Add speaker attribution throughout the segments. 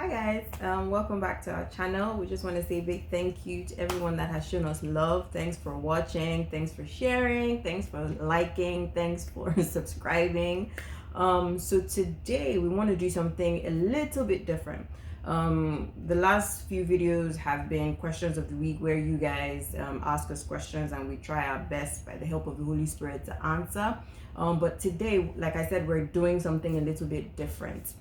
Speaker 1: Hi guys, welcome back to our channel. We just want to say a big thank you to everyone that has shown us love. Thanks for watching, thanks for sharing, thanks for liking, thanks for subscribing. So today we want to do something a little bit different. The last few videos have been questions of the week where you guys ask us questions and we try our best by the help of the Holy Spirit to answer. But today, like I said, we're doing something a little bit different.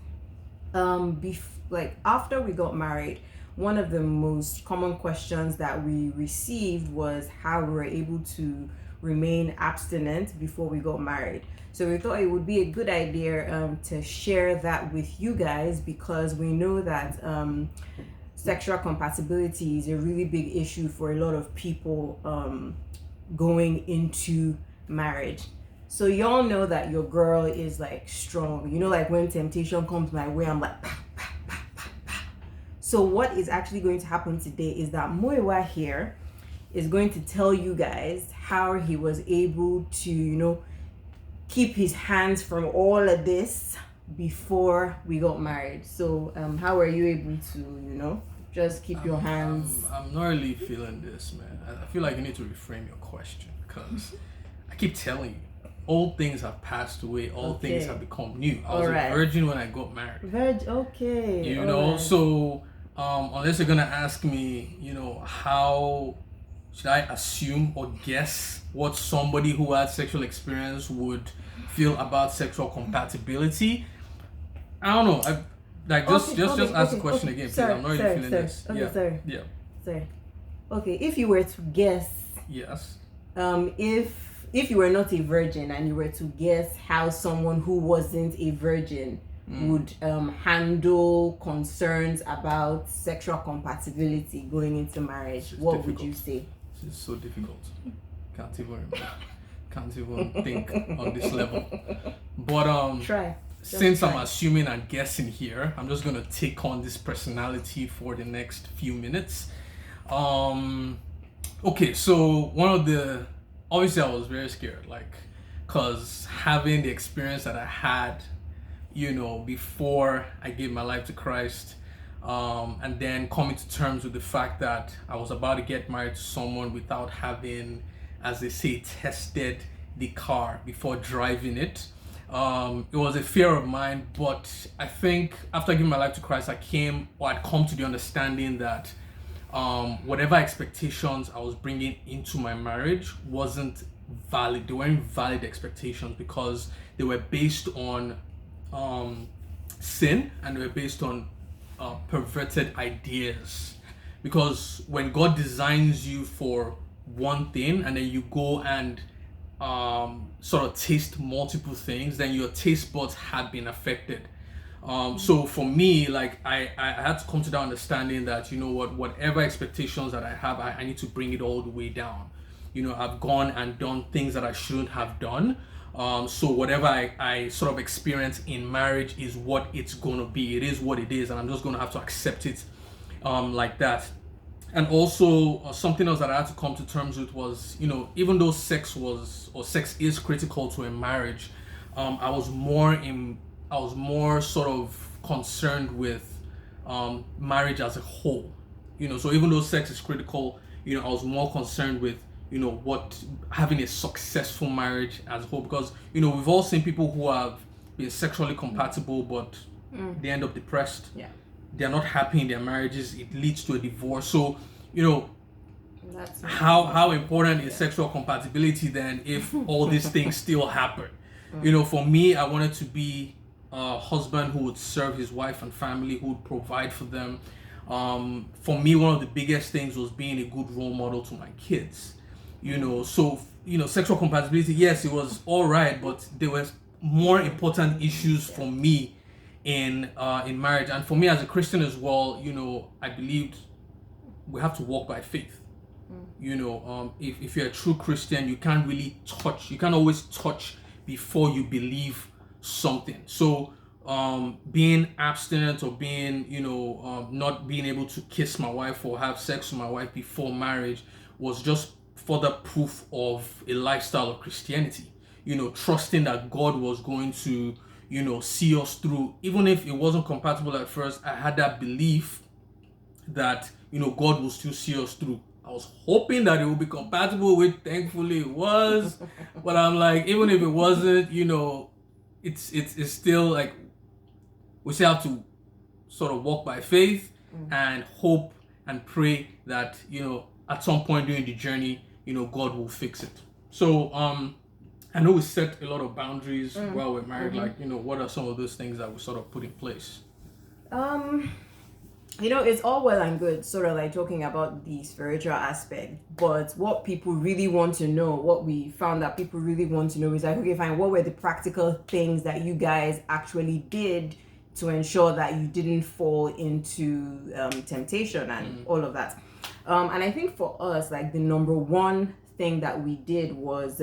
Speaker 1: After we got married, one of the most common questions that we received was how we were able to remain abstinent before we got married. So we thought it would be a good idea to share that with you guys, because we know that sexual compatibility is a really big issue for a lot of people going into marriage. So y'all know that your girl is like strong. You know, like when temptation comes my way, I'm like, pa, pa, pa, pa, pa. So what is actually going to happen today is that Moiwa here is going to tell you guys how he was able to, keep his hands from all of this before we got married. So how are you able to, just keep your hands?
Speaker 2: I'm not really feeling this, man. I feel like you need to reframe your question, because I keep telling you, old things have passed away, all things have become new. I was a virgin when I got married.
Speaker 1: Okay.
Speaker 2: So unless you're gonna ask me, how should I assume or guess what somebody who had sexual experience would feel about sexual compatibility? I don't know. Just ask the question again, please. I'm not really feeling this.
Speaker 1: Sorry. Okay, if you were to guess.
Speaker 2: Yes.
Speaker 1: If you were not a virgin and you were to guess how someone who wasn't a virgin would handle concerns about sexual compatibility going into marriage, what would you say?
Speaker 2: It's so difficult. Can't even think on this level. But
Speaker 1: try.
Speaker 2: Since I'm assuming and guessing here, I'm just gonna take on this personality for the next few minutes. Okay, so obviously I was very scared, because having the experience that I had, before I gave my life to Christ, and then coming to terms with the fact that I was about to get married to someone without having, as they say, tested the car before driving it. It was a fear of mine, but I think after giving my life to Christ, I'd come to the understanding that whatever expectations I was bringing into my marriage wasn't valid. They weren't valid expectations, because they were based on sin, and they were based on perverted ideas. Because when God designs you for one thing and then you go and sort of taste multiple things, then your taste buds had been affected. So for me, I had to come to that understanding that, whatever expectations that I have, I need to bring it all the way down. I've gone and done things that I shouldn't have done. So whatever I sort of experience in marriage is what it's going to be. It is what it is, and I'm just going to have to accept it like that. And also something else that I had to come to terms with was, even though sex is critical to a marriage, I was more sort of concerned with marriage as a whole. So even though sex is critical, I was more concerned with, what having a successful marriage as a whole, because, we've all seen people who have been sexually compatible, but they end up depressed.
Speaker 1: Yeah.
Speaker 2: They're not happy in their marriages. It leads to a divorce. So, how important is sexual compatibility then if all these things still happen? For me, I wanted to be a husband who would serve his wife and family, who would provide for them. For me, one of the biggest things was being a good role model to my kids. So sexual compatibility, yes, it was all right, but there were more important issues for me in marriage, and for me as a Christian as well. I believed we have to walk by faith. If you're a true Christian, you can't always touch before you believe something. So being abstinent or being not being able to kiss my wife or have sex with my wife before marriage was just further proof of a lifestyle of Christianity. Trusting that God was going to see us through. Even if it wasn't compatible at first, I had that belief that God will still see us through. I was hoping that it would be compatible, which thankfully it was. But I'm like, even if it wasn't, it's still like we still have to sort of walk by faith and hope and pray that at some point during the journey, God will fix it. So I know we set a lot of boundaries while we're married. Like, what are some of those things that we sort of put in place?
Speaker 1: It's all well and good, sort of like talking about the spiritual aspect, but what people really want to know, what we found that people really want to know is like, okay, fine, what were the practical things that you guys actually did to ensure that you didn't fall into temptation and all of that? And I think for us, like the number one thing that we did was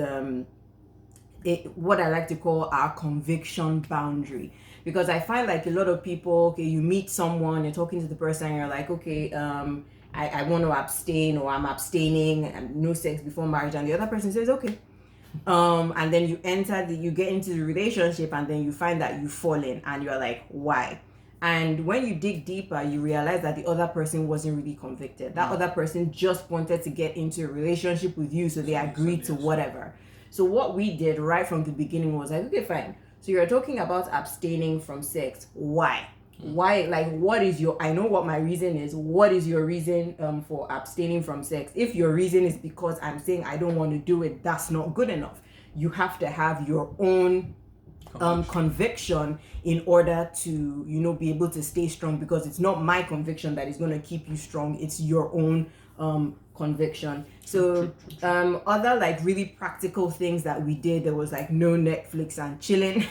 Speaker 1: what I like to call our conviction boundary. Because I find like a lot of people, okay, you meet someone, you're talking to the person, and you're like, okay, I want to abstain, or I'm abstaining, and no sex before marriage, and the other person says, okay. And then you get into the relationship, and then you find that you've fallen, and you're like, why? And when you dig deeper, you realize that the other person wasn't really convicted. That other person just wanted to get into a relationship with you, so they agreed to whatever. So what we did right from the beginning was like, okay, fine. So you're talking about abstaining from sex. Why? Why? Like, what is your... I know what my reason is. What is your reason for abstaining from sex? If your reason is because I'm saying I don't want to do it, that's not good enough. You have to have your own conviction in order to, be able to stay strong, because it's not my conviction that is going to keep you strong. It's your own conviction. So other like really practical things that we did, there was like no Netflix and chilling.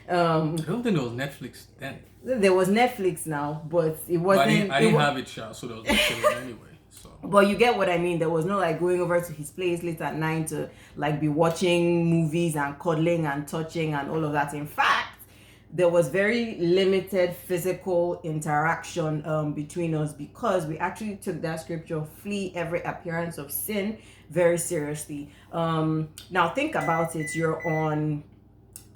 Speaker 2: I don't think there was Netflix then.
Speaker 1: There was Netflix now, but it wasn't...
Speaker 2: I didn't have it, so there was no chilling anyway. So.
Speaker 1: But you get what I mean. There was no like going over to his place late at night to like be watching movies and cuddling and touching and all of that. In fact, there was very limited physical interaction between us, because we actually took that scripture, flee every appearance of sin, very seriously. Now think about it. You're on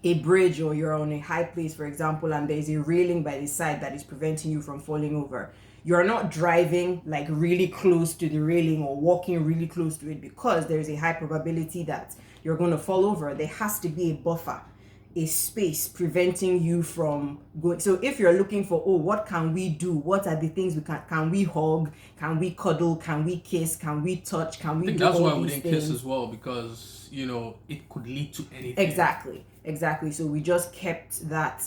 Speaker 1: a bridge, or you're on a high place, for example, and there's a railing by the side that is preventing you from falling over. You're not driving like really close to the railing or walking really close to it, because there's a high probability that you're going to fall over. There has to be a buffer, a space preventing you from going. So if you're looking for, what can we do? What are the things we can we hug? Can we cuddle? Can we kiss? Can we touch? Can we do all these things?
Speaker 2: That's why we didn't kiss as well, because it could lead to anything.
Speaker 1: Exactly. So we just kept that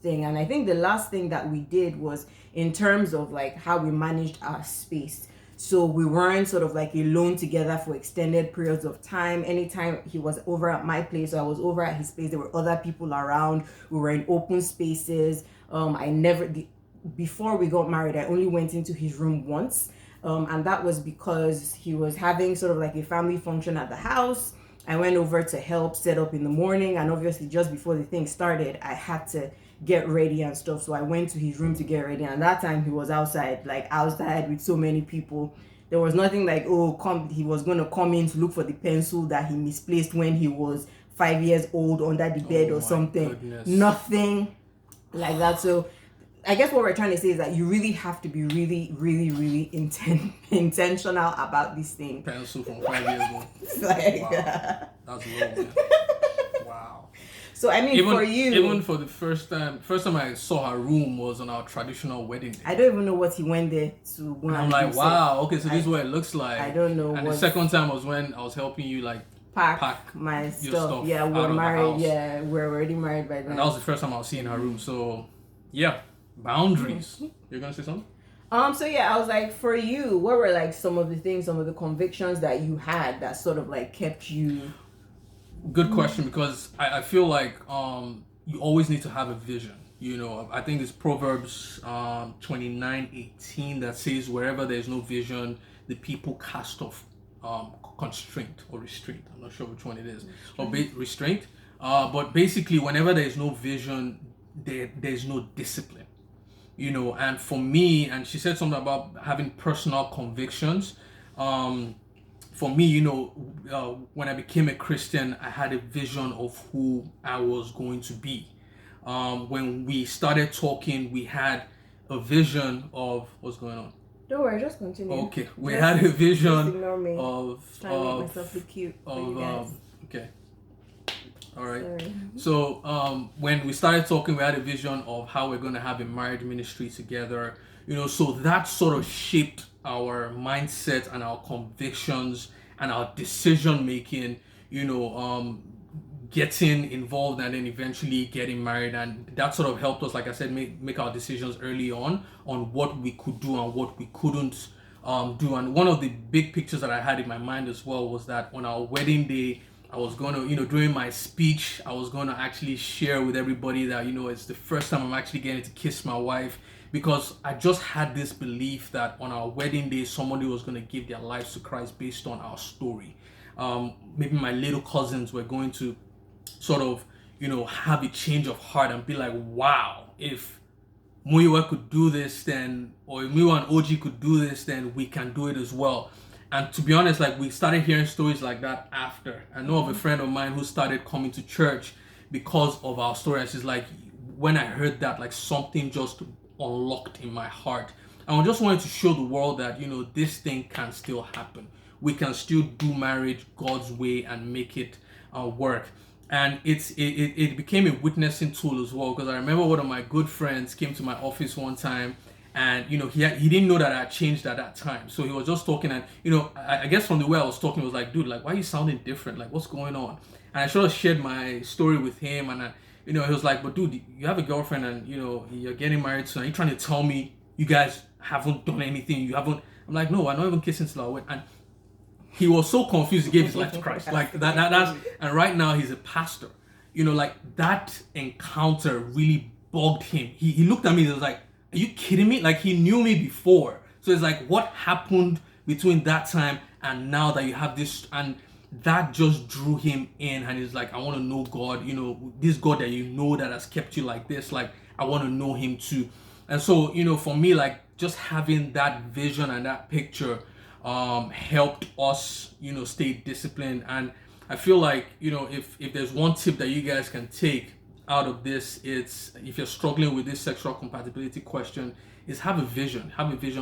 Speaker 1: thing. And I think the last thing that we did was in terms of like how we managed our space. So we weren't sort of like alone together for extended periods of time. Anytime he was over at my place or I was over at his place, there were other people around. We were in open spaces. Before we got married, I only went into his room once. And that was because he was having sort of like a family function at the house. I went over to help set up in the morning, and obviously just before the thing started, I had to get ready and stuff. So I went to his room to get ready, and that time he was outside with so many people. There was nothing like, he was going to come in to look for the pencil that he misplaced when he was 5 years old under the bed or something.
Speaker 2: Goodness.
Speaker 1: Nothing like that. So I guess what we're trying to say is that you really have to be really, really, really intentional about this thing.
Speaker 2: Pencil from 5 years old.
Speaker 1: Wow.
Speaker 2: That's low, man. Wow.
Speaker 1: So I mean,
Speaker 2: even for the first time I saw her room was on our traditional wedding day.
Speaker 1: I don't even know what he went there to.
Speaker 2: And I'm like, wow, okay, so this is what it looks like.
Speaker 1: I don't know.
Speaker 2: And the second time was when I was helping you like pack
Speaker 1: my
Speaker 2: your stuff.
Speaker 1: Yeah, we're married. Yeah, we're already married by then.
Speaker 2: And that was the first time I was seeing her room. So yeah. Boundaries. You're gonna say something?
Speaker 1: So yeah, I was like, for you, what were like some of the convictions that you had that sort of like kept you?
Speaker 2: Good question, because I feel like you always need to have a vision. I think it's Proverbs 29:18 that says, wherever there's no vision, the people cast off constraint or restraint. I'm not sure which one it is. Restraint. But basically, whenever there's no vision, there's no discipline. And for me, and she said something about having personal convictions. For me, when I became a Christian, I had a vision of who I was going to be. when we started talking, we had a vision of what's going on.
Speaker 1: Don't worry, just continue.
Speaker 2: Okay, we had a vision
Speaker 1: ignore me.
Speaker 2: of
Speaker 1: Trying to make myself look cute for you guys.
Speaker 2: Okay. All right.
Speaker 1: Sorry.
Speaker 2: So when we started talking, we had a vision of how we're going to have a marriage ministry together. So that sort of shaped our mindset and our convictions and our decision making. Getting involved and then eventually getting married, and that sort of helped us, like I said, make our decisions early on what we could do and what we couldn't do. And one of the big pictures that I had in my mind as well was that on our wedding day, I was going to, during my speech, I was going to actually share with everybody that, it's the first time I'm actually getting to kiss my wife, because I just had this belief that on our wedding day, somebody was going to give their lives to Christ based on our story. Maybe my little cousins were going to sort of, have a change of heart and be like, wow, if Muiwa could do this, then, or if Muiwa and OG could do this, then we can do it as well. And to be honest, like, we started hearing stories like that after. I know of a friend of mine who started coming to church because of our story. And she's like, when I heard that, like, something just unlocked in my heart. And I just wanted to show the world that, this thing can still happen. We can still do marriage God's way and make it work. And it became a witnessing tool as well, because I remember one of my good friends came to my office one time, and he didn't know that I had changed at that time, so he was just talking, and I guess from the way I was talking, he was like, dude, like, why are you sounding different, like, what's going on? And I sort of shared my story with him, and he was like, but dude, you have a girlfriend, and you're getting married soon, are you trying to tell me you guys haven't done anything? You haven't? I'm like, no, I'm not even kissing till I went. And he was so confused, he gave his life to Christ. Like that's, and right now he's a pastor. Like, that encounter really bugged him. He looked at me and was like, are you kidding me? Like, he knew me before. So it's like, what happened between that time and now that you have this? And that just drew him in, and he's like, I want to know God, this God that that has kept you like this, like, I want to know him too. And so, for me, like, just having that vision and that picture helped us, stay disciplined. And I feel like, if there's one tip that you guys can take out of this, it's, if you're struggling with this sexual compatibility question, is have a vision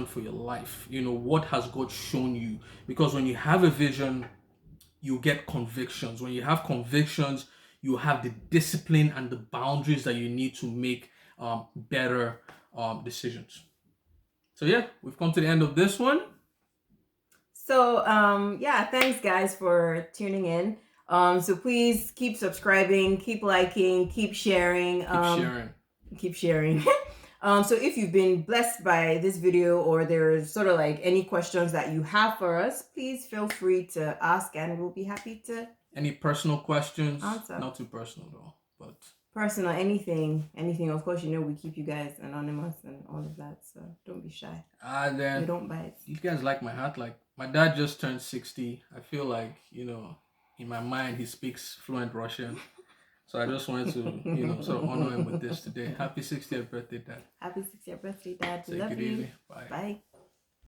Speaker 2: for your life. What has God shown you? Because when you have a vision, you get convictions. When you have convictions, you have the discipline and the boundaries that you need to make better decisions. So yeah, we've come to the end of this one.
Speaker 1: So yeah, thanks guys for tuning in. So please keep subscribing, keep liking, keep sharing. Keep sharing. So if you've been blessed by this video, or there's sort of like any questions that you have for us, please feel free to ask, and we'll be happy to.
Speaker 2: Any personal questions?
Speaker 1: Answer.
Speaker 2: Not too personal though, but
Speaker 1: personal, anything. Of course, we keep you guys anonymous and all of that, so don't be shy.
Speaker 2: Then
Speaker 1: we don't bite.
Speaker 2: You guys like my hat? Like, my dad just turned 60. I feel like, in my mind, he speaks fluent Russian. So I just wanted to, sort of honor him with this today. Happy 60th birthday, Dad.
Speaker 1: Happy 60th birthday, Dad.
Speaker 2: Take it easy. Bye.
Speaker 1: Bye.